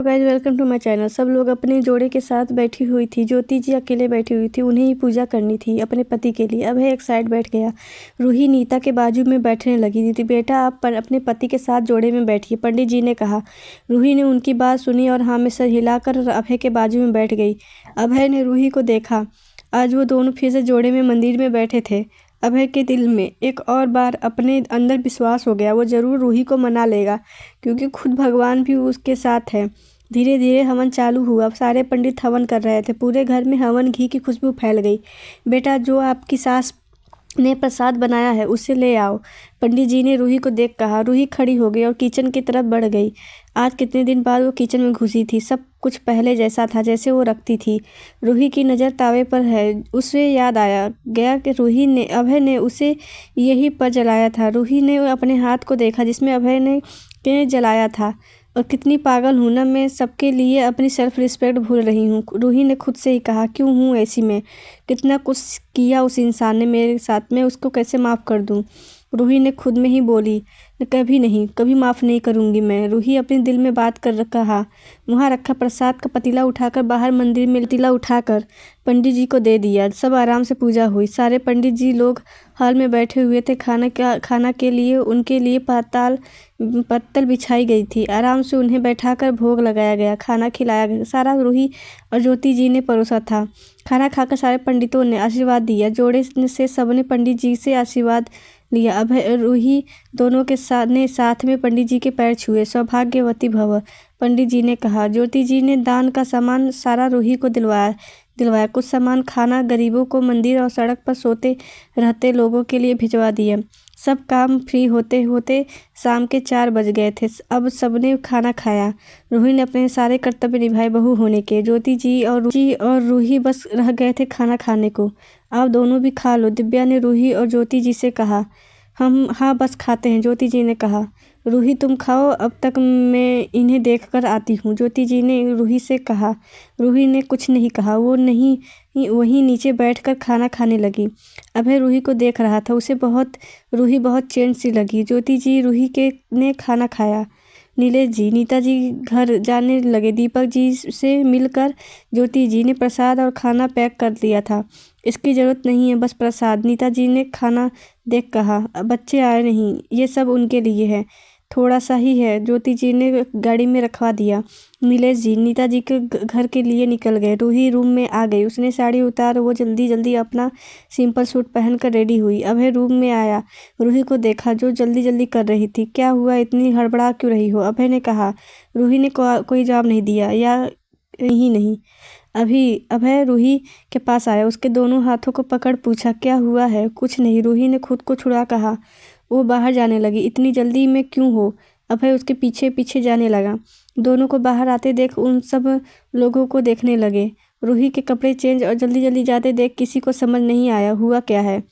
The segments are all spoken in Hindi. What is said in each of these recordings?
Guys welcome to my channel. सब लोग अपने जोड़े के साथ बैठी हुई थी। ज्योति जी अकेले बैठी हुई थी। उन्हें ही पूजा करनी थी अपने पति के लिए। अभय एक साइड बैठ गया। रूही नीता के बाजू में बैठने लगी थी। बेटा आप अपने पति के साथ जोड़े में बैठिए, पंडित जी ने कहा। रूही ने उनकी बात सुनी और हाँ में सर हिलाकर अभय के बाजू में बैठ गई। अभय ने रूही को देखा। आज वो दोनों फिर से जोड़े में मंदिर में बैठे थे। अभय के दिल में एक और बार अपने अंदर विश्वास हो गया, वो जरूर रूही को मना लेगा, क्योंकि खुद भगवान भी उसके साथ है। धीरे धीरे हवन चालू हुआ। सारे पंडित हवन कर रहे थे। पूरे घर में हवन घी की खुशबू फैल गई। बेटा जो आपकी सास ने प्रसाद बनाया है उसे ले आओ, पंडित जी ने रूही को देख कहा। रूही खड़ी हो गई और किचन की तरफ बढ़ गई। आज कितने दिन बाद वो किचन में घुसी थी। सब कुछ पहले जैसा था जैसे वो रखती थी। रूही की नज़र तावे पर है। उसे याद आया गया कि अभय ने उसे यही पर जलाया था। रूही ने अपने हाथ को देखा जिसमें अभय ने जलाया था। और कितनी पागल हूँ ना, मैं सबके लिए अपनी सेल्फ रिस्पेक्ट भूल रही हूँ। रूही ने खुद से ही कहा, क्यों हूँ ऐसी मैं? कितना कुछ किया उस इंसान ने मेरे साथ, मैं उसको कैसे माफ़ कर दूँ? रूही ने खुद में ही बोली, कभी नहीं, कभी माफ़ नहीं करूँगी मैं। रूही अपने दिल में बात कर कहा। वहाँ रखा प्रसाद का पतीला उठाकर बाहर मंदिर में पतीला उठाकर पंडित जी को दे दिया। सब आराम से पूजा हुई। सारे पंडित जी लोग हॉल में बैठे हुए थे। खाना के लिए उनके लिए पत्तल बिछाई गई थी। आराम से उन्हें बैठाकर भोग लगाया गया, खाना खिलाया गया। सारा रूही और ज्योति जी ने परोसा था। खाना खाकर सारे पंडितों ने आशीर्वाद दिया। जोड़े से सबने पंडित जी से आशीर्वाद लिया। अभय रूही दोनों के साथ में पंडित जी के पैर छुए। सौभाग्यवती भव, पंडित जी ने कहा। ज्योति जी ने दान का सामान सारा रूही को दिलवाया। कुछ सामान खाना गरीबों को, मंदिर और सड़क पर सोते रहते लोगों के लिए भिजवा दिया। सब काम फ्री होते होते शाम के 4 बज गए थे। अब सबने खाना खाया। रूही ने अपने सारे कर्तव्य निभाए बहू होने के। ज्योति जी और रूही बस रह गए थे खाना खाने को। आप दोनों भी खा लो, दिव्या ने रूही और ज्योति जी से कहा। हम हाँ बस खाते हैं, ज्योति जी ने कहा। रूही तुम खाओ, अब तक मैं इन्हें देख कर आती हूँ, ज्योति जी ने रूही से कहा। रूही ने कुछ नहीं कहा। वो नहीं वहीं नीचे बैठकर खाना खाने लगी। अभय रूही को देख रहा था। रूही बहुत चेंज सी लगी। ज्योति जी ने खाना खाया। नीलेश जी नीता जी घर जाने लगे। दीपक जी से मिलकर ज्योति जी ने प्रसाद और खाना पैक कर दिया था। इसकी ज़रूरत नहीं है, बस प्रसाद, नीता जी ने खाना देख कहा। बच्चे आए नहीं, ये सब उनके लिए है, थोड़ा सा ही है, ज्योति जी ने गाड़ी में रखवा दिया। नीलेश जी नीता जी के घर के लिए निकल गए। रूही रूम में आ गई। उसने साड़ी उतार वो जल्दी जल्दी अपना सिंपल सूट पहनकर रेडी हुई। अभय रूम में आया। रूही को देखा जो जल्दी जल्दी कर रही थी। क्या हुआ, इतनी हड़बड़ा क्यों रही हो, अभय ने कहा। रूही ने कोई जवाब नहीं दिया। या नहीं। अभी अभय रूही के पास आया। उसके दोनों हाथों को पकड़ पूछा, क्या हुआ है? कुछ नहीं, रूही ने खुद को छुड़ा कहा। वो बाहर जाने लगी। इतनी जल्दी में क्यों हो? अभय उसके पीछे पीछे जाने लगा। दोनों को बाहर आते देख उन सब लोगों को देखने लगे। रूही के कपड़े चेंज और जल्दी जल्दी जाते देख किसी को समझ नहीं आया हुआ क्या है।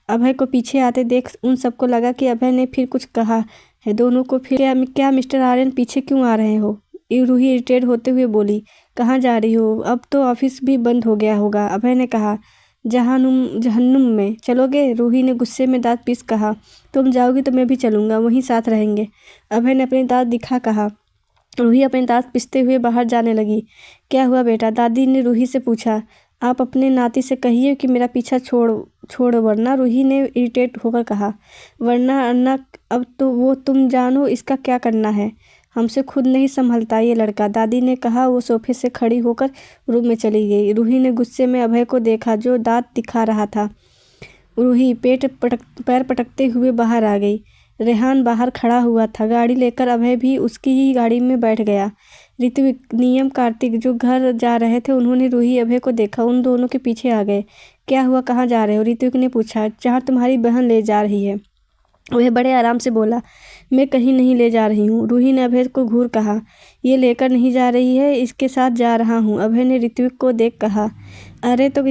अभय को पीछे आते देख उन सबको लगा कि अभय ने फिर कुछ कहा है। दोनों को फिर क्या मिस्टर आर्यन पीछे क्यों आ रहे हो? रूही इरिटेट होते हुए बोली। कहाँ जा रही हो? अब तो ऑफिस भी बंद हो गया होगा, अभय ने कहा। जहन्नुम में चलोगे? रूही ने गुस्से में दांत पीस कहा। तुम जाओगी तो मैं भी चलूँगा, वहीं साथ रहेंगे, अभय ने अपने दांत दिखा कहा। रूही अपने दांत पिसते हुए बाहर जाने लगी। क्या हुआ बेटा, दादी ने रूही से पूछा। आप अपने नाती से कहिए कि मेरा पीछा छोड़ वरना, रूही ने इरिटेट होकर कहा। वरना अन्ना, अब तो वो तुम जानो इसका क्या करना है, हमसे खुद नहीं संभलता ये लड़का, दादी ने कहा। वो सोफे से खड़ी होकर रूम में चली गई। रूही ने गुस्से में अभय को देखा जो दांत दिखा रहा था। रूही पैर पटकते हुए बाहर आ गई। रेहान बाहर खड़ा हुआ था। गाड़ी लेकर अभय भी उसकी ही गाड़ी में बैठ गया। ऋत्विक, नियम, कार्तिक जो घर जा रहे थे उन्होंने रूही अभय को देखा, उन दोनों के पीछे आ गए। क्या हुआ, कहाँ जा रहे हो? ऋत्विक ने पूछा। जहाँ तुम्हारी बहन ले जा रही है, वह बड़े आराम से बोला। मैं कहीं नहीं ले जा रही हूँ, रूही ने अभय को घूर कहा। ये लेकर नहीं जा रही है, इसके साथ जा रहा हूँ, अभय ने ऋत्विक को देख कहा। अरे तो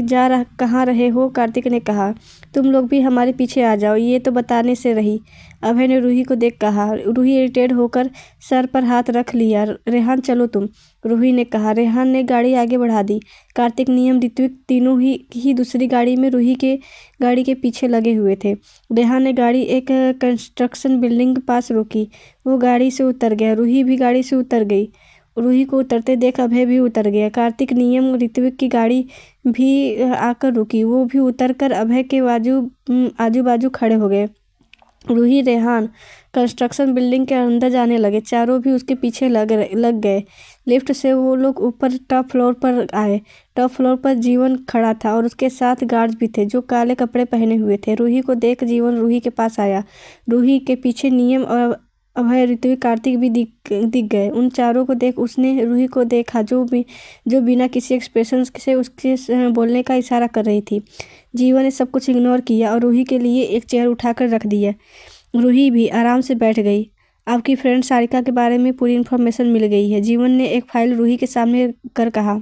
कहाँ रहे हो, कार्तिक ने कहा। तुम लोग भी हमारे पीछे आ जाओ, ये तो बताने से रही, अभय ने रूही को देख कहा। रूही इरिटेट होकर सर पर हाथ रख लिया। रेहान चलो तुम, रूही ने कहा। रेहान ने गाड़ी आगे बढ़ा दी। कार्तिक, नियम, ऋत्विक तीनों ही दूसरी गाड़ी में रूही के गाड़ी के पीछे लगे हुए थे। रेहान ने गाड़ी एक कंस्ट्रक्शन बिल्डिंग के पास रोकी। वो गाड़ी से उतर गया। रूही भी गाड़ी से उतर गई। रूही को उतरते देख अभय भी उतर गया। कार्तिक, नियम, ऋत्विक की गाड़ी भी आकर रुकी। वो भी उतर कर अभय के आजू बाजू खड़े हो गए। रूही, रेहान कंस्ट्रक्शन बिल्डिंग के अंदर जाने लगे। चारों भी उसके पीछे लग गए। लिफ्ट से वो लोग ऊपर टॉप फ्लोर पर आए। टॉप फ्लोर पर जीवन खड़ा था और उसके साथ गार्ड्स भी थे जो काले कपड़े पहने हुए थे। रूही को देख जीवन रूही के पास आया। रूही के पीछे नियम और अभय, ऋत्विक, कार्तिक भी दिख गए। उन चारों को देख उसने रूही को देखा जो बिना किसी एक्सप्रेशन से उसके बोलने का इशारा कर रही थी। जीवन ने सब कुछ इग्नोर किया और रूही के लिए एक चेयर उठाकर रख दिया। रूही भी आराम से बैठ गई। आपकी फ्रेंड सारिका के बारे में पूरी इन्फॉर्मेशन मिल गई है, जीवन ने एक फाइल रूही के सामने कर कहा।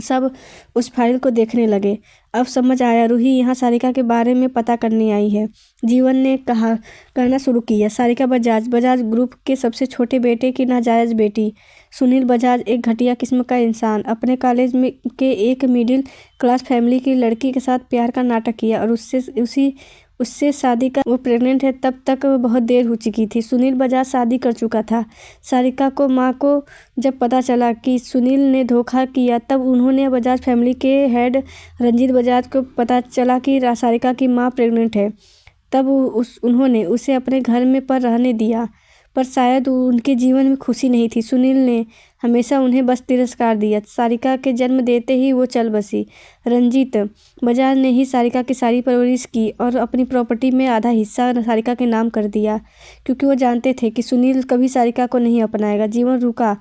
सब उस फाइल को देखने लगे। अब समझ आया, रूही यहाँ सारिका के बारे में पता करने आई है। जीवन ने कहना शुरू किया। सारिका बजाज ग्रुप के सबसे छोटे बेटे की नाजायज़ बेटी। सुनील बजाज एक घटिया किस्म का इंसान। अपने कॉलेज में के एक मिडिल क्लास फैमिली की लड़की के साथ प्यार का नाटक किया और उससे शादी का। वो प्रेग्नेंट है तब तक बहुत देर हो चुकी थी। सुनील बजाज शादी कर चुका था। सारिका को माँ को जब पता चला कि सुनील ने धोखा किया तब उन्होंने बजाज फैमिली के हेड रंजीत बजाज को पता चला कि सारिका की माँ प्रेग्नेंट है। तब उन्होंने उसे अपने घर में पर रहने दिया, पर शायद उनके जीवन में खुशी नहीं थी। सुनील ने हमेशा उन्हें बस तिरस्कार दिया। सारिका के जन्म देते ही वो चल बसी। रंजीत बजाज ने ही सारिका की सारी परवरिश की और अपनी प्रॉपर्टी में आधा हिस्सा सारिका के नाम कर दिया, क्योंकि वो जानते थे कि सुनील कभी सारिका को नहीं अपनाएगा। जीवन रुका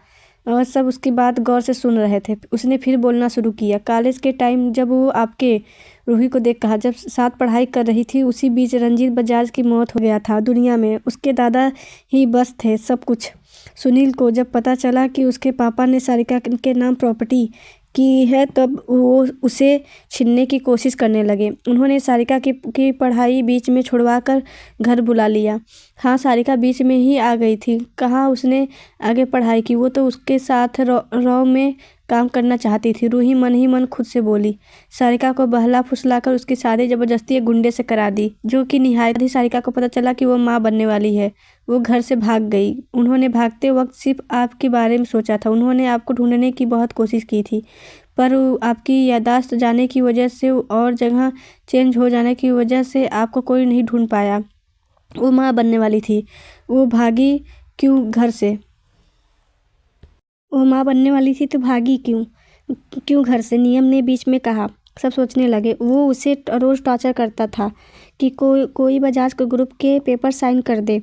और सब उसकी बात गौर से सुन रहे थे। उसने फिर बोलना शुरू किया। कॉलेज के टाइम जब वो आपके रूही को देख कहा, जब साथ पढ़ाई कर रही थी उसी बीच रंजीत बजाज की मौत हो गया था। दुनिया में उसके दादा ही बस थे सब कुछ। सुनील को जब पता चला कि उसके पापा ने सारिका के नाम प्रॉपर्टी की है तब वो उसे छीनने की कोशिश करने लगे। उन्होंने सारिका की पढ़ाई बीच में छुड़वाकर घर बुला लिया। हाँ, सारिका बीच में ही आ गई थी। कहाँ उसने आगे पढ़ाई की, वो तो उसके साथ रॉ में काम करना चाहती थी। रूही मन ही मन खुद से बोली। सारिका को बहला फुसलाकर उसकी शादी जबरदस्ती एक गुंडे से करा दी, जो कि निहायत ही सारिका को पता चला कि वो माँ बनने वाली है। वो घर से भाग गई। उन्होंने भागते वक्त सिर्फ आपके बारे में सोचा था। उन्होंने आपको ढूंढने की बहुत कोशिश की थी, पर आपकी याददाश्त जाने की वजह से और जगह चेंज हो जाने की वजह से आपको कोई नहीं ढूंढ पाया। वो माँ बनने वाली थी। वो भागी क्यों घर से? वो माँ बनने वाली थी तो भागी क्यों घर से? नियम ने बीच में कहा। सब सोचने लगे। वो उसे रोज़ टॉर्चर करता था कि कोई बजाज के ग्रुप के पेपर साइन कर दे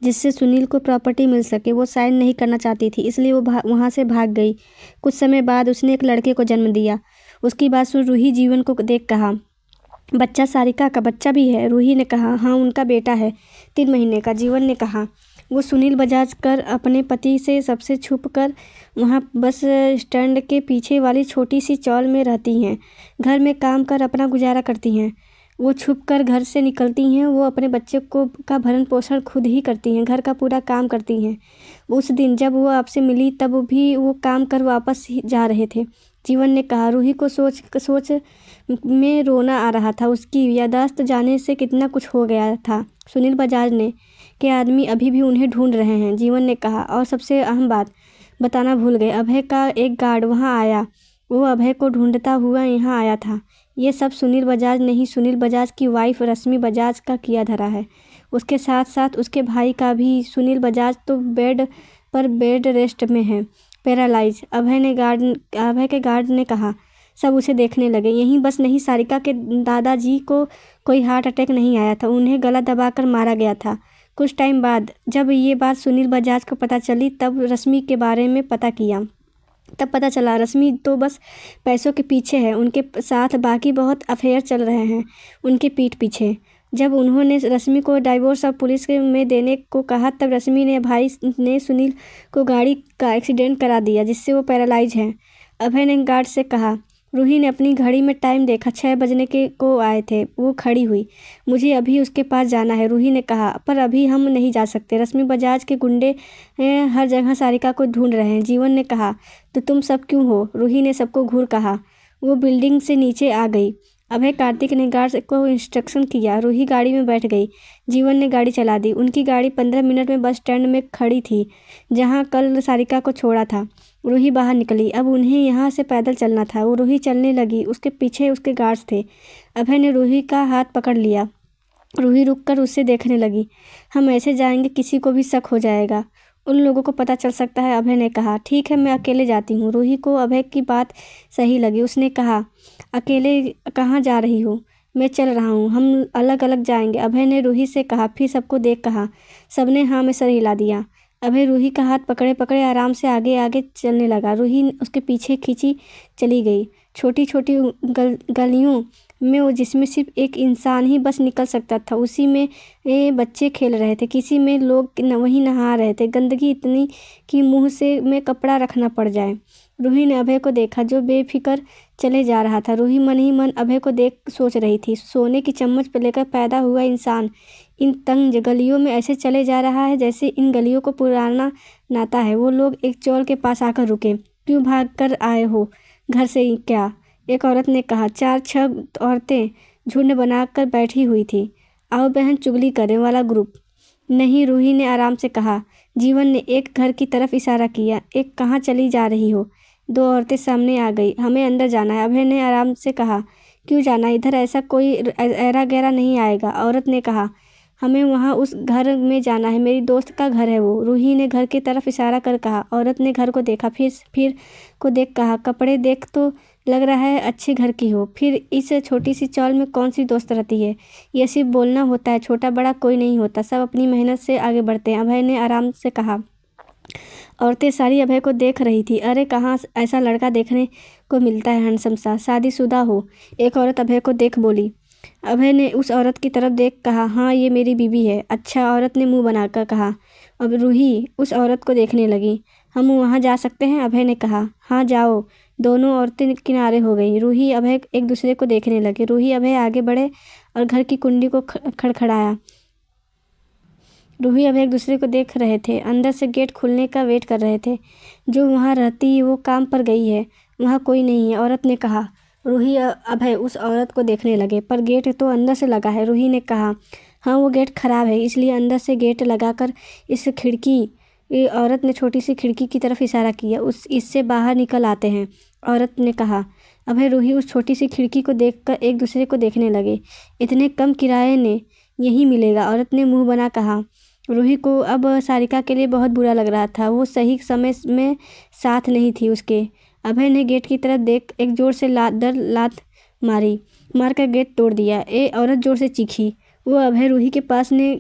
जिससे सुनील को प्रॉपर्टी मिल सके। वो साइन नहीं करना चाहती थी, इसलिए वो वहाँ से भाग गई। कुछ समय बाद उसने एक लड़के को जन्म दिया। उसकी बात सुन रूही जीवन को देख कहा, बच्चा सारिका का बच्चा भी है? रूही ने कहा, हाँ, उनका बेटा है, 3 महीने का। जीवन ने कहा, वो सुनील बजाज कर अपने पति से सबसे छुप कर वहाँ बस स्टैंड के पीछे वाली छोटी सी चौल में रहती हैं। घर में काम कर अपना गुजारा करती हैं। वो छुप कर घर से निकलती हैं। वो अपने बच्चे का भरण पोषण खुद ही करती हैं, घर का पूरा काम करती हैं। उस दिन जब वो आपसे मिली तब भी वो काम कर वापस जा रहे थे। जीवन ने कहा। रूही को सोच में रोना आ रहा था। उसकी याददाश्त जाने से कितना कुछ हो गया था। सुनील बजाज के आदमी अभी भी उन्हें ढूंढ रहे हैं। जीवन ने कहा, और सबसे अहम बात बताना भूल गए, अभय का एक गार्ड वहाँ आया। वो अभय को ढूंढता हुआ यहाँ आया था। ये सब सुनील बजाज नहीं, सुनील बजाज की वाइफ रश्मि बजाज का किया धरा है। उसके साथ साथ उसके भाई का भी। सुनील बजाज तो बेड रेस्ट में है, पैरालाइज। अभय के गार्ड ने कहा। सब उसे देखने लगे। यहीं बस नहीं, सारिका के दादाजी को कोई हार्ट अटैक नहीं आया था, उन्हें गला दबाकर मारा गया था। कुछ टाइम बाद जब ये बात सुनील बजाज को पता चली तब रश्मि के बारे में पता किया। तब पता चला रश्मि तो बस पैसों के पीछे है। उनके साथ बाकी बहुत अफेयर चल रहे हैं उनके पीठ पीछे। जब उन्होंने रश्मि को डाइवोर्स और पुलिस में देने को कहा तब रश्मि ने भाई ने सुनील को गाड़ी का एक्सीडेंट करा दिया जिससे वो पैरालाइज हैं। अभय ने गार्ड से कहा। रूही ने अपनी घड़ी में टाइम देखा। 6 बजने को आए थे। वो खड़ी हुई। मुझे अभी उसके पास जाना है, रूही ने कहा, पर अभी हम नहीं जा सकते। रश्मि बजाज के गुंडे हर जगह सारिका को ढूंढ रहे हैं। जीवन ने कहा, तो तुम सब क्यों हो? रूही ने सबको घूर कहा। वो बिल्डिंग से नीचे आ गई। अभय, कार्तिक ने गार्ड को इंस्ट्रक्शन किया। रूही गाड़ी में बैठ गई। जीवन ने गाड़ी चला दी। उनकी गाड़ी 15 मिनट में बस स्टैंड में खड़ी थी जहाँ कल सारिका को छोड़ा था। रूही बाहर निकली। अब उन्हें यहाँ से पैदल चलना था। वो रूही चलने लगी, उसके पीछे उसके गार्ड्स थे। अभय ने रूही का हाथ पकड़ लिया। रूही रुककर उससे देखने लगी। हम ऐसे जाएंगे किसी को भी शक हो जाएगा, उन लोगों को पता चल सकता है, अभय ने कहा। ठीक है, मैं अकेले जाती हूँ। रूही को अभय की बात सही लगी। उसने कहा, अकेले कहाँ जा रही हो? मैं चल रहा हूँ, हम अलग अलग जाएंगे, अभय ने रूही से कहा। फिर सबको देख कहा। सबने हाँ में सर हिला दिया। अभय रूही का हाथ पकड़े पकड़े आराम से आगे आगे चलने लगा। रूही उसके पीछे खींची चली गई। छोटी छोटी गलियों में वो, जिसमें सिर्फ एक इंसान ही बस निकल सकता था, उसी में बच्चे खेल रहे थे, किसी में लोग वहीं नहा रहे थे। गंदगी इतनी कि मुंह से में कपड़ा रखना पड़ जाए। रूही ने अभय को देखा जो बेफिक्र चले जा रहा था। रूही मन ही मन अभय को देख सोच रही थी, सोने की चम्मच पर लेकर पैदा हुआ इंसान इन तंग गलियों में ऐसे चले जा रहा है जैसे इन गलियों को पुराना नाता है। वो लोग एक चौल के पास आकर रुके। क्यों भाग कर आए हो घर से? क्या? एक औरत ने कहा। 4-6 औरतें झुंड बनाकर बैठी हुई थी। आओ बहन, चुगली करें वाला ग्रुप। नहीं, रूही ने आराम से कहा। जीवन ने एक घर की तरफ इशारा किया। एक, कहाँ चली जा रही हो? 2 औरतें सामने आ गई। हमें अंदर जाना है, अभय ने आराम से कहा। क्यों जाना? इधर ऐसा कोई ऐरा गैरा नहीं आएगा, औरत ने कहा। हमें वहाँ उस घर में जाना है, मेरी दोस्त का घर है वो। रूही ने घर की तरफ इशारा कर कहा। औरत ने घर को देखा, फिर को देख कहा, कपड़े देख तो लग रहा है अच्छे घर की हो। फिर इस छोटी सी चौल में कौन सी दोस्त रहती है? यह सिर्फ बोलना होता है, छोटा बड़ा कोई नहीं होता, सब अपनी मेहनत से आगे बढ़ते हैं, अभय ने आराम से कहा। औरतें सारी अभय को देख रही थी। अरे कहाँ ऐसा लड़का देखने को मिलता है, हैंडसम सा, शादीशुदा हो। एक औरत अभय को देख बोली। अभय ने उस औरत की तरफ देख कहा, हाँ ये मेरी बीवी है। अच्छा, औरत ने मुंह बनाकर कहा। अब रूही उस औरत को देखने लगी। हम वहाँ जा सकते हैं? अभय ने कहा। हाँ जाओ। दोनों औरतें किनारे हो गईं। रूही अभय एक दूसरे को देखने लगे। रूही अभय आगे बढ़े और घर की कुंडी को खड़खड़ाया। रूही अभय एक दूसरे को देख रहे थे, अंदर से गेट खुलने का वेट कर रहे थे। जो वहाँ रहती वो काम पर गई है, वहाँ कोई नहीं है, औरत ने कहा। रूही अभय उस औरत को देखने लगे। पर गेट तो अंदर से लगा है, रूही ने कहा। हाँ वो गेट खराब है, इसलिए अंदर से गेट लगाकर इस खिड़की, औरत ने छोटी सी खिड़की की तरफ इशारा किया, इससे बाहर निकल आते हैं, औरत ने कहा। अभय रूही उस छोटी सी खिड़की को देखकर एक दूसरे को देखने लगे। इतने कम किराए ने यही मिलेगा, औरत ने मुंह बना कहा। रूही को अब सारिका के लिए बहुत बुरा लग रहा था। वो सही समय में साथ नहीं थी उसके। अभय ने गेट की तरफ देख एक जोर से लात मारकर गेट तोड़ दिया। औरत जोर से चीखी। वो अभय रूही के पास ने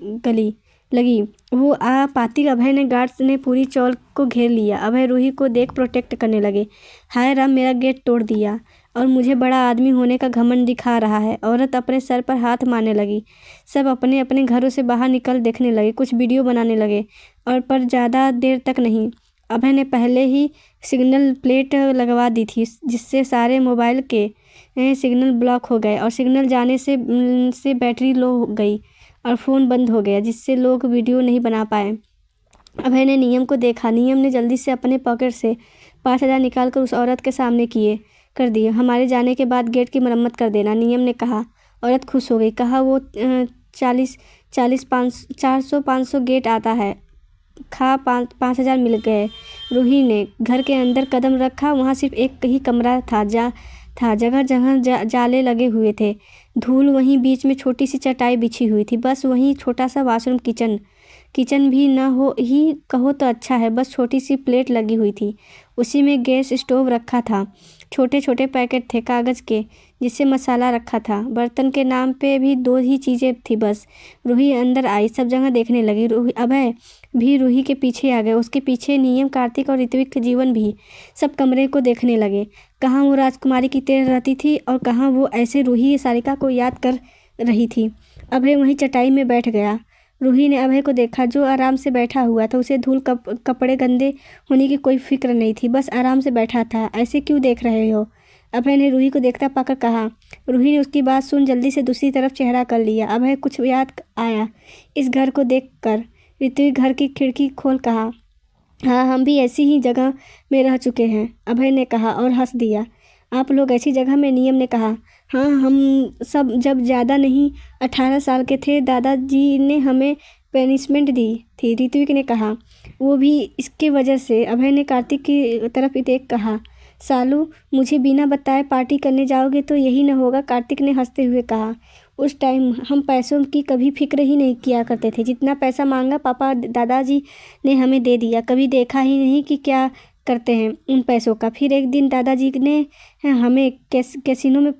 लगी। वो आ पाती अभय ने गार्ड्स ने पूरी चौल को घेर लिया। अभय रूही को देख प्रोटेक्ट करने लगे। हाय राम, मेरा गेट तोड़ दिया और मुझे बड़ा आदमी होने का घमंड दिखा रहा है। औरत अपने सर पर हाथ मारने लगी। सब अपने अपने घरों से बाहर निकल देखने लगे, कुछ वीडियो बनाने लगे। और पर ज़्यादा देर तक नहीं। अभय ने पहले ही सिग्नल प्लेट लगवा दी थी, जिससे सारे मोबाइल के सिग्नल ब्लॉक हो गए और सिग्नल जाने से बैटरी लो हो गई और फ़ोन बंद हो गया, जिससे लोग वीडियो नहीं बना पाए। अभय ने नियम को देखा। नियम ने जल्दी से अपने पॉकेट से 5,000 निकालकर उस औरत के सामने कर दिए। हमारे जाने के बाद गेट की मरम्मत कर देना, नियम ने कहा। औरत खुश हो गई। कहा, वो 400-500 गेट आता है। 5,000 मिल गए। रूही ने घर के अंदर कदम रखा। वहाँ सिर्फ एक ही कमरा था, जगह जगह जाले लगे हुए थे। धूल, वहीं बीच में छोटी सी चटाई बिछी हुई थी। बस वहीं छोटा सा वाशरूम, किचन भी न हो ही कहो तो अच्छा है, बस छोटी सी प्लेट लगी हुई थी। उसी में गैस स्टोव रखा था। छोटे छोटे पैकेट थे कागज़ के, जिससे मसाला रखा था। बर्तन के नाम पे भी 2 ही चीज़ें थी बस। रूही अंदर आई, सब जगह देखने लगी। अभय भी रूही के पीछे आ गए, उसके पीछे नियम, कार्तिक और ऋत्विक जीवन भी। सब कमरे को देखने लगे। कहाँ वो राजकुमारी की तरह रहती थी और कहाँ वो ऐसे रूही सारिका को याद कर रही थी। अभय वहीं चटाई में बैठ गया। रूही ने अभय को देखा, जो आराम से बैठा हुआ था। उसे धूल कपड़े गंदे होने की कोई फिक्र नहीं थी, बस आराम से बैठा था। ऐसे क्यों देख रहे हो? अभय ने रूही को देखता पाकर कहा। रूही ने उसकी बात सुन जल्दी से दूसरी तरफ चेहरा कर लिया। अभय कुछ याद आया इस घर को देखकर। ऋत्विक घर की खिड़की खोल कहा, हाँ हम भी ऐसी ही जगह में रह चुके हैं, अभय ने कहा और हंस दिया। आप लोग ऐसी जगह में? नियम ने कहा। हाँ, हम सब जब ज़्यादा नहीं 18 साल के थे, दादाजी ने हमें पनिशमेंट दी थी, ऋत्विक ने कहा। वो भी इसके वजह से। अभय ने कार्तिक की तरफ देख कहा, सालू मुझे बिना बताए पार्टी करने जाओगे तो यही न होगा। कार्तिक ने हंसते हुए कहा, उस टाइम हम पैसों की कभी फिक्र ही नहीं किया करते थे। जितना पैसा मांगा पापा दादाजी ने हमें दे दिया, कभी देखा ही नहीं कि क्या करते हैं उन पैसों का। फिर एक दिन दादाजी ने हमें कैसीनो में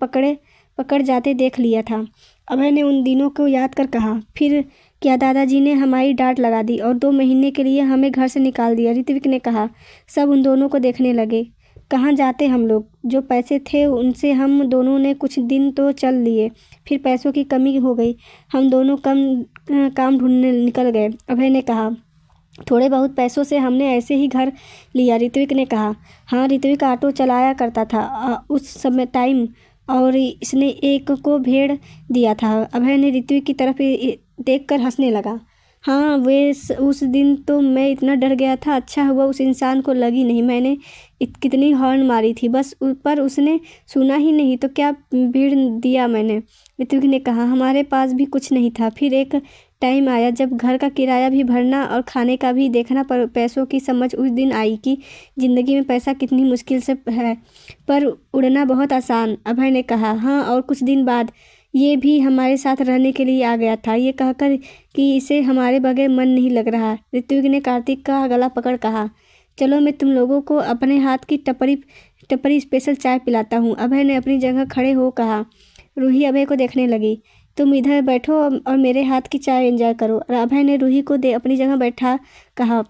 पकड़ जाते देख लिया था। अभय ने उन दिनों को याद कर कहा, फिर क्या दादाजी ने हमारी डांट लगा दी और 2 महीने के लिए हमें घर से निकाल दिया। ऋत्विक ने कहा। सब उन दोनों को देखने लगे। कहाँ जाते हम लोग? जो पैसे थे उनसे हम दोनों ने कुछ दिन तो चल लिए, फिर पैसों की कमी हो गई, हम दोनों काम ढूंढने निकल गए। अभय ने कहा, थोड़े बहुत पैसों से हमने ऐसे ही घर लिया। ऋत्विक ने कहा, हाँ ऋत्विक ऑटो चलाया करता था उस समय टाइम, और इसने एक को भेड़ दिया था। अभय ने ऋत्विक की तरफ देखकर हंसने लगा। हाँ उस दिन तो मैं इतना डर गया था, अच्छा हुआ उस इंसान को लगी नहीं। मैंने कितनी हॉर्न मारी थी बस, पर उसने सुना ही नहीं, तो क्या भीड़ दिया मैंने। ऋत्विक ने कहा, हमारे पास भी कुछ नहीं था। फिर एक टाइम आया जब घर का किराया भी भरना और खाने का भी देखना, पर पैसों की समझ उस दिन आई कि ज़िंदगी में पैसा कितनी मुश्किल से है, पर उड़ना बहुत आसान। अभय ने कहा, हाँ और कुछ दिन बाद ये भी हमारे साथ रहने के लिए आ गया था, ये कहकर कि इसे हमारे बगैर मन नहीं लग रहा। ऋत्विक ने कार्तिक का गला पकड़ कहा, चलो मैं तुम लोगों को अपने हाथ की टपरी स्पेशल चाय पिलाता हूँ। अभय ने अपनी जगह खड़े हो कहा। रूही अभय को देखने लगी, तुम इधर बैठो और मेरे हाथ की चाय एंजॉय करो। और अभय ने रूही को अपनी जगह बैठा कहा।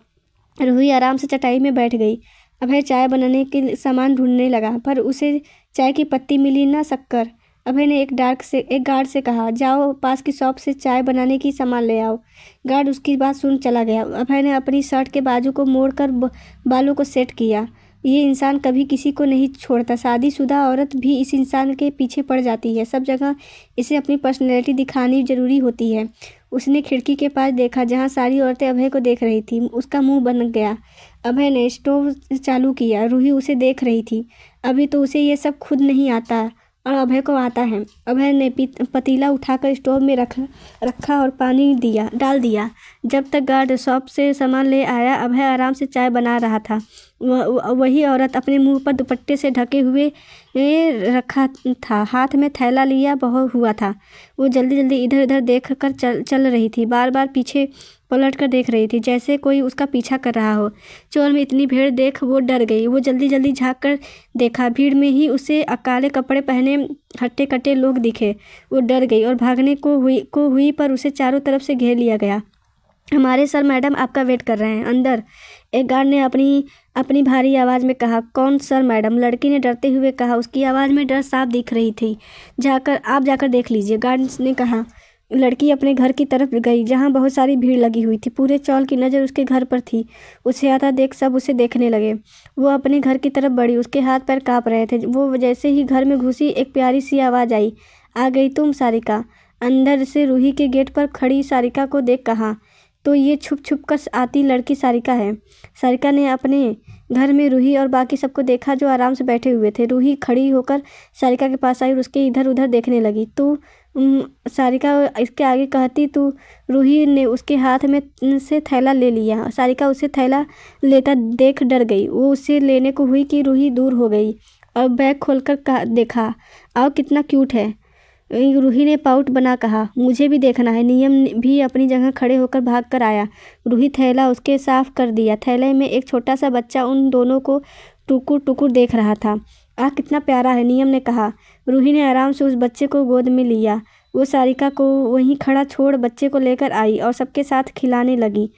रूही आराम से चटाई में बैठ गई। अभय चाय बनाने के सामान ढूंढने लगा, पर उसे चाय की पत्ती मिली ना शक्कर। अभय ने एक गार्ड से कहा, जाओ पास की शॉप से चाय बनाने की सामान ले आओ। गार्ड उसकी बात सुन चला गया। अभय ने अपनी शर्ट के बाजू को मोड़कर बालों को सेट किया। ये इंसान कभी किसी को नहीं छोड़ता। शादीशुदा औरत भी इस इंसान के पीछे पड़ जाती है। सब जगह इसे अपनी पर्सनैलिटी दिखानी जरूरी होती है। उसने खिड़की के पास देखा जहाँ सारी औरतें अभय को देख रही थी। उसका मुंह बन गया। अभय ने स्टोव चालू किया। रूही उसे देख रही थी। अभी तो उसे ये सब खुद नहीं आता और अभय को आता है। अभय ने पतीला उठाकर स्टोव में रखा और पानी डाल दिया। जब तक गार्ड शॉप से सामान ले आया, अभय आराम से चाय बना रहा था। वही औरत अपने मुंह पर दुपट्टे से ढके हुए रखा था, हाथ में थैला लिया हुआ था। वो जल्दी इधर उधर देख कर चल रही थी। बार बार पीछे पलट कर देख रही थी, जैसे कोई उसका पीछा कर रहा हो। चोर में इतनी भीड़ देख वो डर गई। वो जल्दी झाँक कर देखा। भीड़ में ही उसे काले कपड़े पहने हट्टे कट्टे लोग दिखे। वो डर गई और भागने को हुई, पर उसे चारों तरफ से घेर लिया गया। हमारे सर मैडम आपका वेट कर रहे हैं अंदर, एक गार्ड ने अपनी भारी आवाज़ में कहा। कौन सर मैडम? लड़की ने डरते हुए कहा। उसकी आवाज़ में डर साफ दिख रही थी। आप जाकर देख लीजिए, गार्ड ने कहा। लड़की अपने घर की तरफ गई, जहाँ बहुत सारी भीड़ लगी हुई थी। पूरे चौल की नज़र उसके घर पर थी। उसे आता देख सब उसे देखने लगे। वो अपने घर की तरफ बढ़ी। उसके हाथ पैर काँप रहे थे। वो जैसे ही घर में घुसी, एक प्यारी सी आवाज़ आई, आ गई तुम सारिका? अंदर से रूही के गेट पर खड़ी सारिका को देख कहा, तो ये छुप कर आती लड़की सारिका है। सारिका ने अपने घर में रूही और बाकी सबको देखा जो आराम से बैठे हुए थे। रूही खड़ी होकर सारिका के पास आई और उसके इधर उधर देखने लगी। तू सारिका इसके आगे कहती तो रूही ने उसके हाथ में से थैला ले लिया। सारिका उसे थैला लेता देख डर गई। वो उसे लेने को हुई कि रूही दूर हो गई और बैग खोलकर देखा। आओ कितना क्यूट है, रूही ने पाउट बना कहा। मुझे भी देखना है। नियम भी अपनी जगह खड़े होकर भाग कर आया। रूही थैला उसके साफ कर दिया। थैले में एक छोटा सा बच्चा उन दोनों को टुकुर देख रहा था। कितना प्यारा है, नियम ने कहा। रूही ने आराम से उस बच्चे को गोद में लिया। वो सारिका को वहीं खड़ा छोड़ बच्चे को लेकर आई और सबके साथ खिलाने लगी।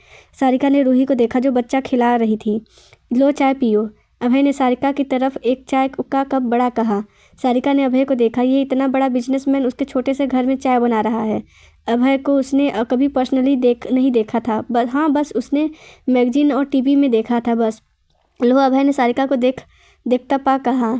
सारिका ने रूही को देखा जो बच्चा खिला रही थी। लो चाय पियो, अभय ने सारिका की तरफ एक चाय का कप बड़ा कहा। सारिका ने अभय को देखा। ये इतना बड़ा बिजनेसमैन उसके छोटे से घर में चाय बना रहा है। अभय को उसने कभी पर्सनली नहीं देखा था। बस उसने मैगजीन और टीवी में देखा था बस। लो, अभय ने सारिका को देखता पा कहा।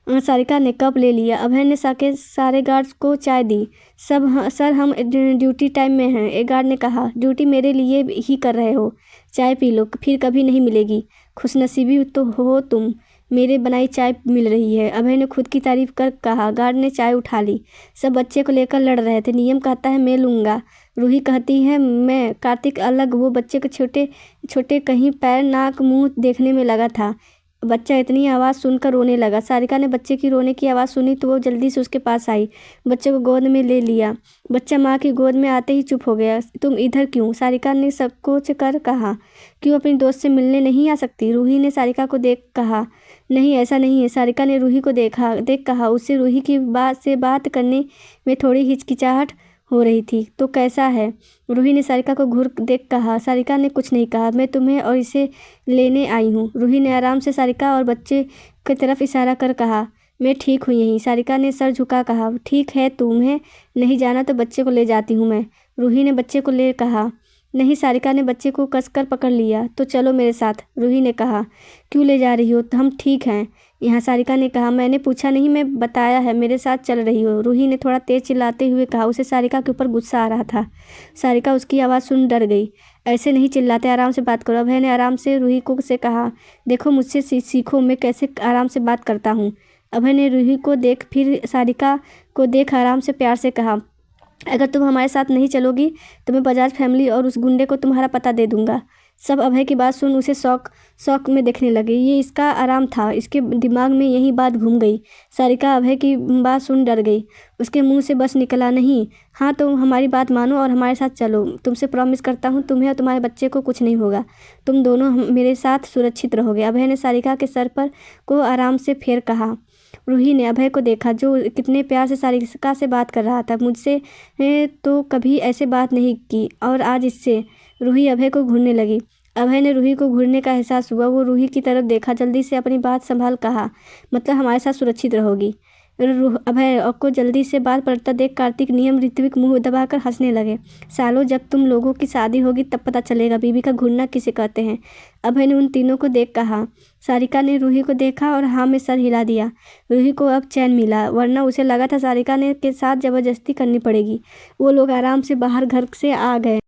सारिका ने कप ले लिया। अभय ने सारे गार्ड्स को चाय दी। सर हम ड्यूटी टाइम में हैं, एक गार्ड ने कहा। ड्यूटी मेरे लिए ही कर रहे हो, चाय पी लो, फिर कभी नहीं मिलेगी। खुशनसीबी तो हो तुम, मेरे बनाई चाय मिल रही है। अभय ने खुद की तारीफ कर कहा। गार्ड ने चाय उठा ली। सब बच्चे को लेकर लड़ रहे थे। नियम कहता है मैं लूँगा, रूही कहती है मैं, कार्तिक अलग। वो बच्चे को छोटे छोटे कहीं पैर नाक मुंह देखने में लगा था। बच्चा इतनी आवाज़ सुनकर रोने लगा। सारिका ने बच्चे की रोने की आवाज़ सुनी तो वो जल्दी से उसके पास आई, बच्चे को गोद में ले लिया। बच्चा माँ की गोद में आते ही चुप हो गया। तुम इधर क्यों? सारिका ने संकोच कर कहा। क्यों, अपनी दोस्त से मिलने नहीं आ सकती? रूही ने सारिका को देख कहा। नहीं, ऐसा नहीं है। सारिका ने रूही को देख कहा। उससे रूही की बात करने में थोड़ी हिचकिचाहट हो रही थी। तो कैसा है? रूही ने सारिका को घूर देख कहा। सारिका ने कुछ नहीं कहा। मैं तुम्हें और इसे लेने आई हूँ। रूही ने आराम से सारिका और बच्चे की तरफ इशारा कर कहा। मैं ठीक हूँ यहीं। सारिका ने सर झुका कहा। ठीक है, तुम्हें नहीं जाना तो बच्चे को ले जाती हूँ मैं। रूही ने बच्चे को ले कहा। नहीं, सारिका ने बच्चे को कसकर पकड़ लिया। तो चलो मेरे साथ, रूही ने कहा। क्यों ले जा रही हो? हम ठीक हैं यहाँ, सारिका ने कहा। मैंने पूछा नहीं, मैं बताया है मेरे साथ चल रही हो, रूही ने थोड़ा तेज चिल्लाते हुए कहा। उसे सारिका के ऊपर गुस्सा आ रहा था। सारिका उसकी आवाज़ सुन डर गई। ऐसे नहीं चिल्लाते, आराम से बात करो। अभय ने आराम से रूही को से कहा। देखो मुझसे सीखो, मैं कैसे आराम से बात करता हूँ। अभय ने रूही को देख फिर सारिका को देख आराम से प्यार से कहा। अगर तुम हमारे साथ नहीं चलोगी तो मैं बजाज फैमिली और उस गुंडे को तुम्हारा पता दे दूंगा। सब अभय की बात सुन उसे शौक में देखने लगे। ये इसका आराम था। इसके दिमाग में यही बात घूम गई। सारिका अभय की बात सुन डर गई। उसके मुंह से बस निकला, नहीं। हाँ, तुम हमारी बात मानो और हमारे साथ चलो। तुमसे प्रॉमिस करता हूँ तुम्हें और तुम्हारे बच्चे को कुछ नहीं होगा। तुम दोनों मेरे साथ सुरक्षित रहोगे। अभय ने सारिका के सर पर को आराम से फेर कहा। रूही ने अभय को देखा जो कितने प्यार से सारिका से बात कर रहा था। मुझसे तो कभी ऐसे बात नहीं की और आज इससे। रूही अभय को घूरने लगी। अभय ने रूही को घूरने का एहसास हुआ। वो रूही की तरफ देखा। जल्दी से अपनी बात संभाल कहा। मतलब हमारे साथ सुरक्षित रहोगी। अभय को जल्दी से बात पलटता देख कार्तिक नियम ऋत्विक मुंह दबाकर हंसने लगे। सालों, जब तुम लोगों की शादी होगी तब पता चलेगा बीवी का घूरना किसे कहते हैं। अभय ने उन तीनों को देख कहा। सारिका ने रूही को देखा और हाँ में सर हिला दिया। रूही को अब चैन मिला, वरना उसे लगा था सारिका ने के साथ जबरदस्ती करनी पड़ेगी। वो लोग आराम से बाहर घर से आ गए।